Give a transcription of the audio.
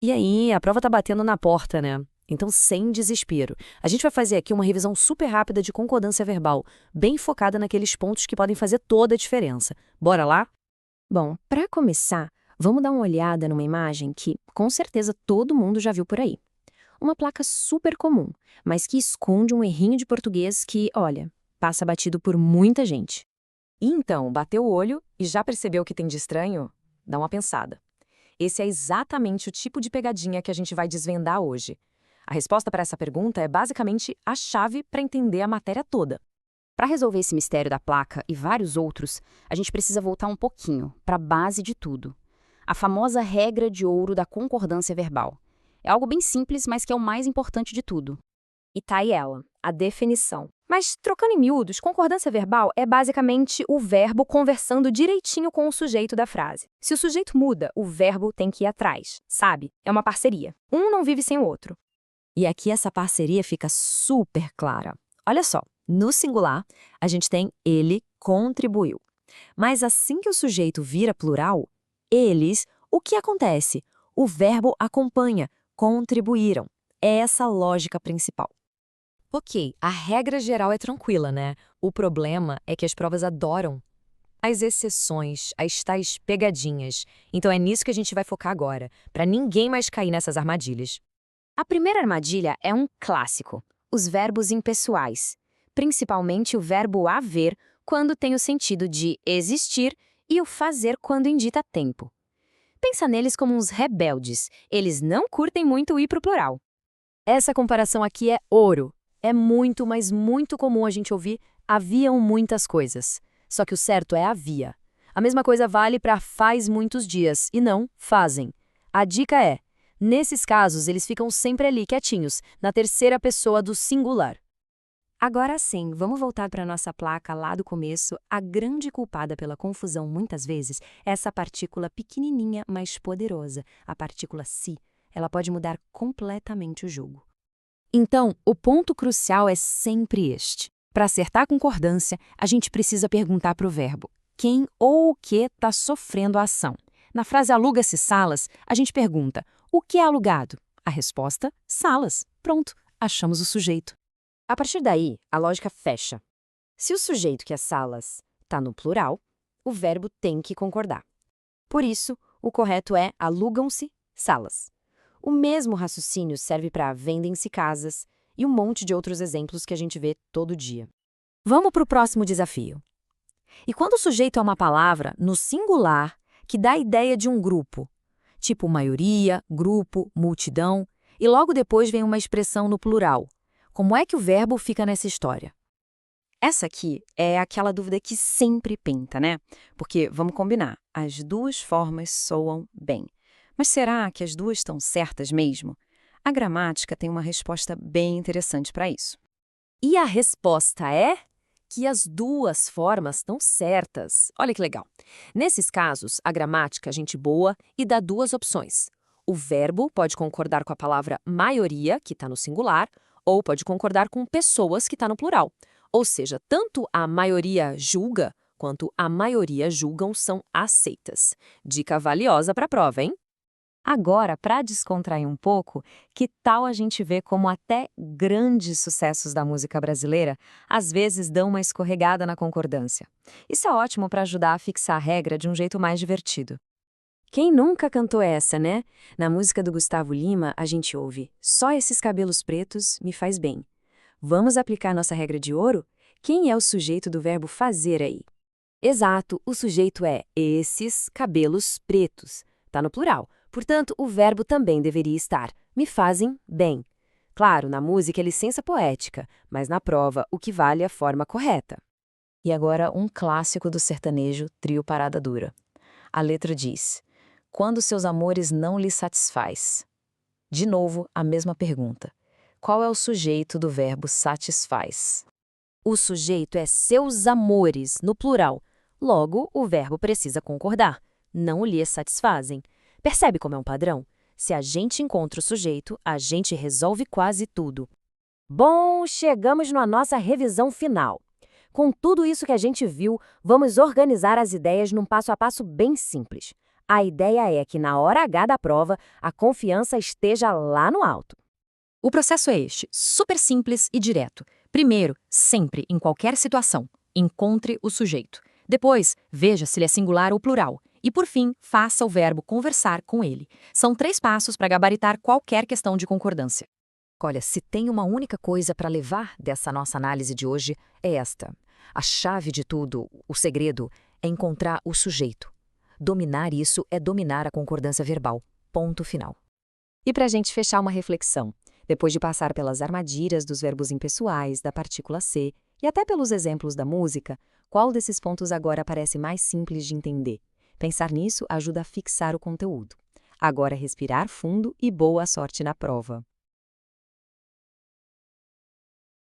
E aí, a prova tá batendo na porta, né? Então, sem desespero. A gente vai fazer aqui uma revisão super rápida de concordância verbal, bem focada naqueles pontos que podem fazer toda a diferença. Bora lá? Bom, para começar, vamos dar uma olhada numa imagem que, com certeza, todo mundo já viu por aí. Uma placa super comum, mas que esconde um errinho de português que, olha, passa batido por muita gente. E então, bateu o olho e já percebeu o que tem de estranho? Dá uma pensada. Esse é exatamente o tipo de pegadinha que a gente vai desvendar hoje. A resposta para essa pergunta é basicamente a chave para entender a matéria toda. Para resolver esse mistério da placa e vários outros, a gente precisa voltar um pouquinho para a base de tudo. A famosa regra de ouro da concordância verbal. É algo bem simples, mas que é o mais importante de tudo. E tá aí ela, a definição. Mas, trocando em miúdos, concordância verbal é basicamente o verbo conversando direitinho com o sujeito da frase. Se o sujeito muda, o verbo tem que ir atrás, sabe? É uma parceria. Um não vive sem o outro. E aqui essa parceria fica super clara. Olha só, no singular, a gente tem ele contribuiu. Mas assim que o sujeito vira plural, eles, o que acontece? O verbo acompanha, contribuíram. É essa a lógica principal. Ok, a regra geral é tranquila, né? O problema é que as provas adoram as exceções, as tais pegadinhas. Então é nisso que a gente vai focar agora, para ninguém mais cair nessas armadilhas. A primeira armadilha é um clássico: os verbos impessoais, principalmente o verbo haver, quando tem o sentido de existir, e o fazer quando indica tempo. Pensa neles como uns rebeldes, eles não curtem muito ir pro plural. Essa comparação aqui é ouro. É muito, mas muito comum a gente ouvir haviam muitas coisas. Só que o certo é havia. A mesma coisa vale para faz muitos dias e não fazem. A dica é, nesses casos eles ficam sempre ali quietinhos, na terceira pessoa do singular. Agora sim, vamos voltar para nossa placa lá do começo. A grande culpada pela confusão muitas vezes é essa partícula pequenininha, mas poderosa, a partícula si. Ela pode mudar completamente o jogo. Então, o ponto crucial é sempre este. Para acertar a concordância, a gente precisa perguntar para o verbo quem ou o que está sofrendo a ação. Na frase aluga-se salas, a gente pergunta o que é alugado? A resposta, salas. Pronto, achamos o sujeito. A partir daí, a lógica fecha. Se o sujeito que é salas está no plural, o verbo tem que concordar. Por isso, o correto é alugam-se salas. O mesmo raciocínio serve para vendem-se casas e um monte de outros exemplos que a gente vê todo dia. Vamos para o próximo desafio. E quando o sujeito é uma palavra no singular que dá a ideia de um grupo, tipo maioria, grupo, multidão, e logo depois vem uma expressão no plural, como é que o verbo fica nessa história? Essa aqui é aquela dúvida que sempre pinta, né? Porque, vamos combinar, as duas formas soam bem. Mas será que as duas estão certas mesmo? A gramática tem uma resposta bem interessante para isso. E a resposta é que as duas formas estão certas. Olha que legal. Nesses casos, a gramática é gente boa e dá duas opções. O verbo pode concordar com a palavra maioria, que está no singular, ou pode concordar com pessoas, que está no plural. Ou seja, tanto a maioria julga, quanto a maioria julgam são aceitas. Dica valiosa para a prova, hein? Agora, para descontrair um pouco, que tal a gente ver como até grandes sucessos da música brasileira às vezes dão uma escorregada na concordância? Isso é ótimo para ajudar a fixar a regra de um jeito mais divertido. Quem nunca cantou essa, né? Na música do Gustavo Lima, a gente ouve "Só esses cabelos pretos me faz bem". Vamos aplicar nossa regra de ouro? Quem é o sujeito do verbo fazer aí? Exato, o sujeito é esses cabelos pretos. Está no plural. Portanto, o verbo também deveria estar me fazem bem. Claro, na música é licença poética, mas na prova o que vale é a forma correta. E agora um clássico do sertanejo, trio Parada Dura. A letra diz: quando seus amores não lhe satisfaz. De novo, a mesma pergunta. Qual é o sujeito do verbo satisfaz? O sujeito é seus amores, no plural. Logo, o verbo precisa concordar. Não lhe satisfazem. Percebe como é um padrão? Se a gente encontra o sujeito, a gente resolve quase tudo. Bom, chegamos na nossa revisão final. Com tudo isso que a gente viu, vamos organizar as ideias num passo a passo bem simples. A ideia é que na hora H da prova, a confiança esteja lá no alto. O processo é este, super simples e direto. Primeiro, sempre, em qualquer situação, encontre o sujeito. Depois, veja se ele é singular ou plural. E, por fim, faça o verbo conversar com ele. São 3 passos para gabaritar qualquer questão de concordância. Olha, se tem uma única coisa para levar dessa nossa análise de hoje, é esta. A chave de tudo, o segredo, é encontrar o sujeito. Dominar isso é dominar a concordância verbal. Ponto final. E para a gente fechar uma reflexão, depois de passar pelas armadilhas dos verbos impessoais, da partícula ser e até pelos exemplos da música, qual desses pontos agora parece mais simples de entender? Pensar nisso ajuda a fixar o conteúdo. Agora respirar fundo e boa sorte na prova.